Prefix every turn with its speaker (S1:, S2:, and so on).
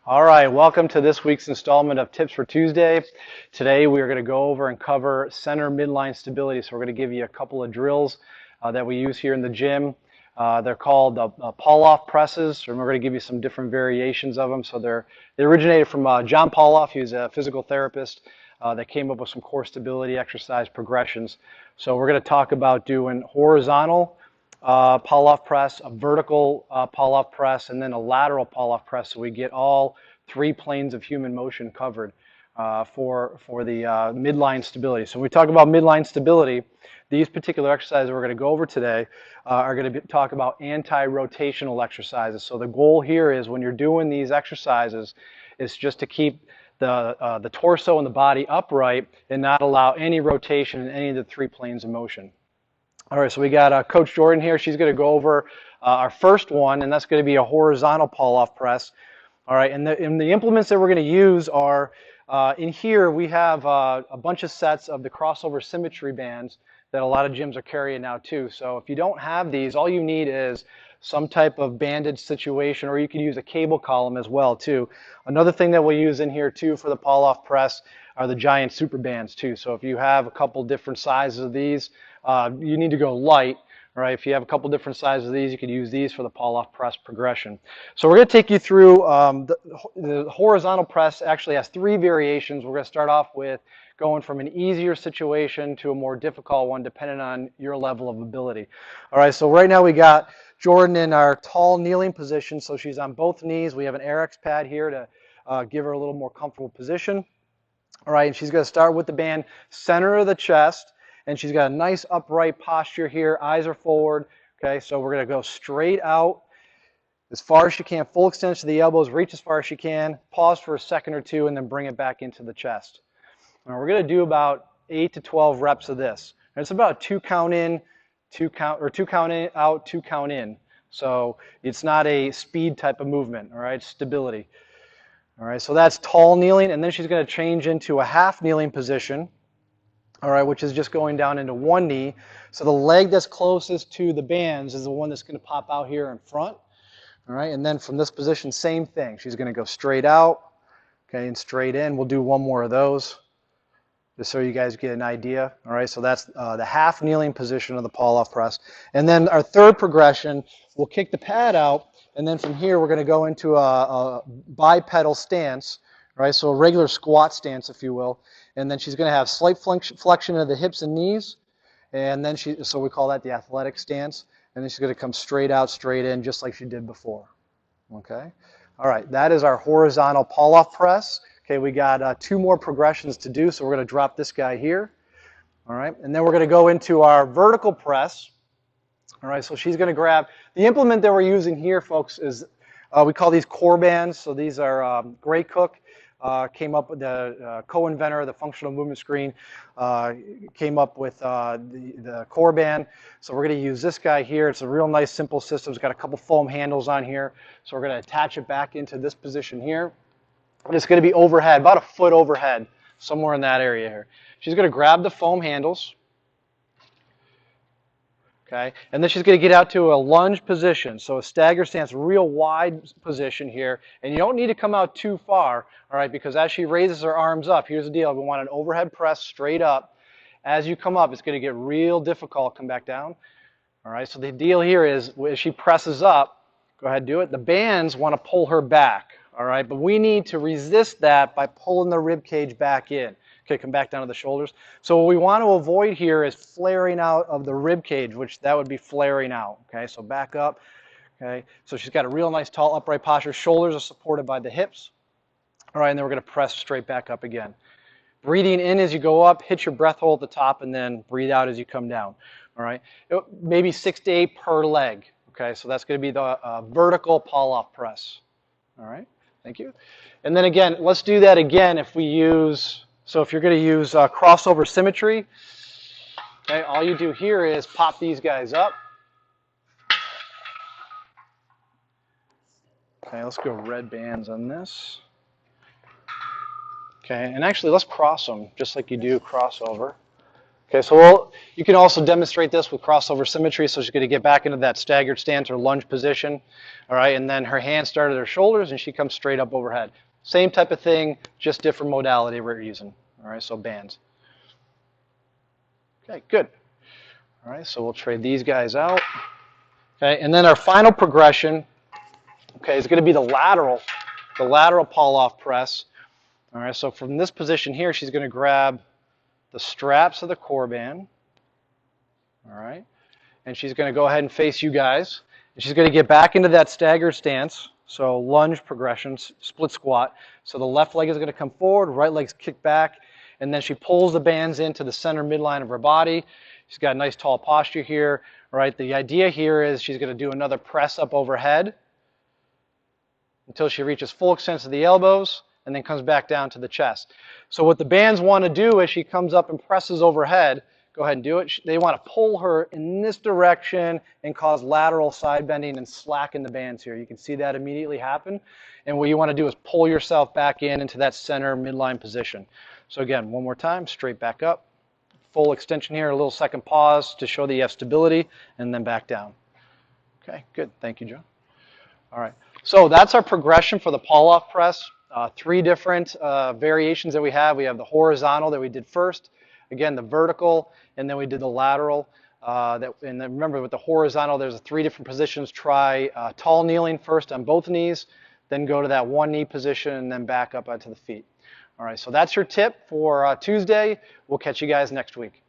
S1: All right, welcome to this week's installment of Tips for Tuesday. Today we are going to go over and cover center midline stability. So we're going to give you a couple of drills that we use here in the gym. They're called Pallof presses, and we're going to give you some different variations of them. So they originated from John Pallof. He was a physical therapist that came up with some core stability exercise progressions. So we're going to talk about doing horizontal Pallof press, a vertical Pallof press, and then a lateral Pallof press, so we get all three planes of human motion covered for the midline stability. So when we talk about midline stability, these particular exercises we're going to go over today are going to talk about anti-rotational exercises. So the goal here is when you're doing these exercises is just to keep the torso and the body upright and not allow any rotation in any of the three planes of motion. All right, so we got Coach Jordan here. She's going to go over our first one, and that's going to be a horizontal Pallof press. All right, and the implements that we're going to use are, in here we have a bunch of sets of the crossover symmetry bands that a lot of gyms are carrying now too. So if you don't have these, all you need is some type of bandage situation, or you can use a cable column as well too. Another thing that we'll use in here too for the Pallof press are the giant super bands too. So if you have a couple different sizes of these, you need to go light, right? If you have a couple different sizes of these, you could use these for the Pallof press progression. So we're going to take you through the horizontal press. Actually has three variations. We're going to start off with going from an easier situation to a more difficult one, depending on your level of ability. All right, so right now we got Jordan in our tall kneeling position, so she's on both knees. We have an RX pad here to give her a little more comfortable position. All right, and she's going to start with the band center of the chest, and she's got a nice upright posture here. Eyes are forward. Okay, so we're going to go straight out as far as she can, full extension to the elbows, reach as far as she can, pause for a second or two, and then bring it back into the chest. Now we're going to do about 8 to 12 reps of this. And it's about 2 count in, 2 count in, out, 2 count in. So it's not a speed type of movement, all right, stability. All right, so that's tall kneeling, and then she's going to change into a half kneeling position, all right, which is just going down into one knee. So the leg that's closest to the bands is the one that's going to pop out here in front, all right, and then from this position, same thing. She's going to go straight out, okay, and straight in. We'll do one more of those just so you guys get an idea, all right, so that's the half kneeling position of the Pallof press. And then our third progression, we'll kick the pad out, and then from here we're going to go into a bipedal stance, right? So a regular squat stance, if you will. And then she's going to have slight flexion of the hips and knees, and then so we call that the athletic stance. And then she's going to come straight out, straight in, just like she did before. Okay. All right. That is our horizontal Pallof press. Okay. We got 2 more progressions to do, so we're going to drop this guy here. All right. And then we're going to go into our vertical press. All right, so she's going to grab, the implement that we're using here, folks, is, we call these core bands. So these are Gray Cook, came up with the co-inventor of the functional movement screen, came up with the core band. So we're going to use this guy here. It's a real nice, simple system. It's got a couple foam handles on here. So we're going to attach it back into this position here. And it's going to be overhead, about a foot overhead, somewhere in that area here. She's going to grab the foam handles. Okay, and then she's going to get out to a lunge position, so a stagger stance, real wide position here, and you don't need to come out too far, all right, because as she raises her arms up, here's the deal, we want an overhead press straight up. As you come up, it's going to get real difficult, come back down, all right, so the deal here is, as she presses up, go ahead and do it, the bands want to pull her back, all right, but we need to resist that by pulling the rib cage back in. Okay, come back down to the shoulders. So what we want to avoid here is flaring out of the rib cage, which that would be flaring out. Okay, so back up. Okay, so she's got a real nice tall upright posture. Shoulders are supported by the hips. All right, and then we're going to press straight back up again. Breathing in as you go up, hit your breath hole at the top, and then breathe out as you come down. All right, maybe 6 to 8 per leg. Okay, so that's going to be the vertical Pallof press. All right, thank you. And then again, let's do that again if we use. So if you're going to use crossover symmetry, okay, all you do here is pop these guys up. Okay, let's go red bands on this. Okay, and actually let's cross them just like you do crossover. Okay, so you can also demonstrate this with crossover symmetry. So she's going to get back into that staggered stance or lunge position. All right, and then her hands start at her shoulders and she comes straight up overhead. Same type of thing, just different modality we're using. All right, so bands. Okay, good. All right, so we'll trade these guys out. Okay, and then our final progression, okay, is going to be the lateral Pallof press. All right, so from this position here, she's going to grab the straps of the core band. All right, and she's going to go ahead and face you guys. And she's going to get back into that staggered stance. So lunge progressions, split squat. So the left leg is going to come forward, right leg's kick back, and then she pulls the bands into the center midline of her body. She's got a nice tall posture here. Right, the idea here is she's going to do another press up overhead until she reaches full extent of the elbows and then comes back down to the chest. So what the bands want to do as she comes up and presses overhead, go ahead and do it. They want to pull her in this direction and cause lateral side bending and slacken the bands here. You can see that immediately happen. And what you want to do is pull yourself back into that center midline position. So again, one more time, straight back up. Full extension here, a little second pause to show that you have stability, and then back down. Okay, good. Thank you, Joe. All right. So that's our progression for the Pallof press. 3 different variations that we have. We have the horizontal that we did first, again the vertical, and then we did the lateral. And then remember with the horizontal, there's 3 different positions. Try tall kneeling first on both knees, then go to that one knee position, and then back up onto the feet. All right, so that's your tip for Tuesday. We'll catch you guys next week.